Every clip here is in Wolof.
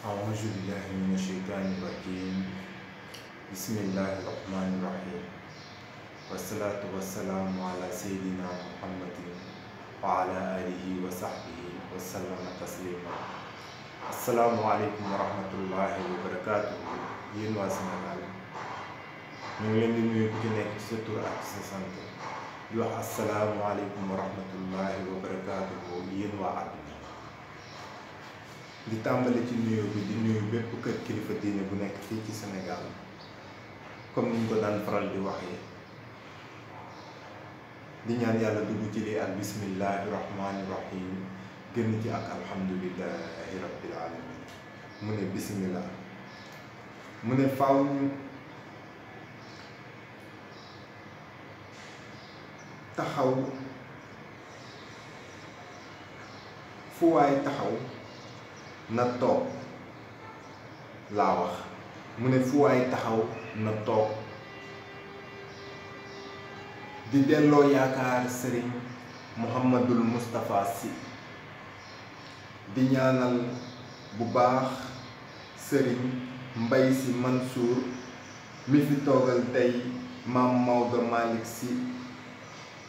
أعوذ بالله من الشيطان الرجيم بسم الله الرحمن الرحيم والصلاة والسلام على سيدنا محمد وعلى آله وصحبه وسلم تسليما. السلام عليكم ورحمة الله وبركاته. yéen waa Sénégal ñu ngi leen di nuyu ku ci nekk ci sa tur ak sa sant di wax asalaamualeykum wa rahmatullahi wa barakaatuhu. yéen waa àdduna di tàmbali ci nuyoo bi di nuyu bépp kër kilifa diine bu nekk fii ci Sénégal comme niñ ko daan faral di waxee di ñaan yàlla dugg ci lii ak bismillahi rahmaani rahim génn ci ak alhamdulillahi rabbil alamin. mu ne bismillah, mu ne faaw ñu taxaw fu waay taxaw na toog laa wax. mu ne fu waay taxaw na toog di delloo yaakaar sëriñ Mouhamadul Moustapha Sy di ñaanal bu baax sëriñ Mbay Sy Mansour mi fi toogal tey maam Maodo Malick Sy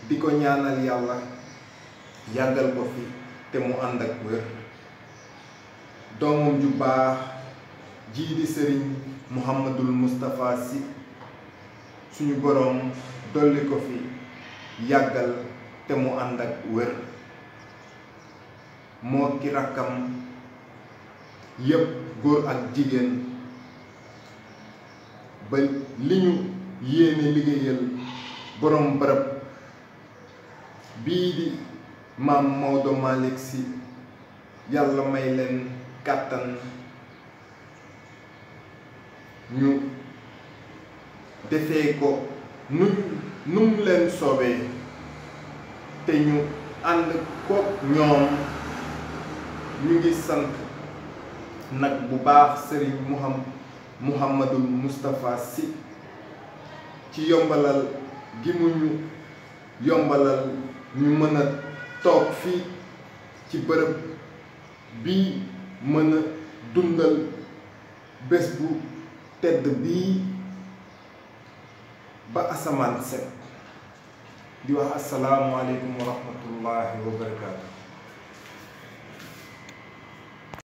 di ko ñaanal yàlla yàggal ko fi te mu ànd ak wér. doomam ju baax jii di sëriñ Mouhamadul Moustapha Sy suñu boroom dolli ko fi yàggal te mu ànd ak wér. moo ki rakkam yépp góor ak jigéen ba li ñu yéene liggéeyal boroom bërëb bii di maam Maodo Malick Sy yàlla may leen kàttan ñu defee ko num leen soobee te ñu ànd ko ñoom. ñu ngi sant nag bu baax sëriñ Mouhamadul Moustapha Sy ci yombalal gi mu ñu yombalal ñu mën a toog fii ci bërëb bii mën a dundal bés bu tedd bii ba asamaan set di wax asalaamualeykum wa rahmatullahi wa barakaatu.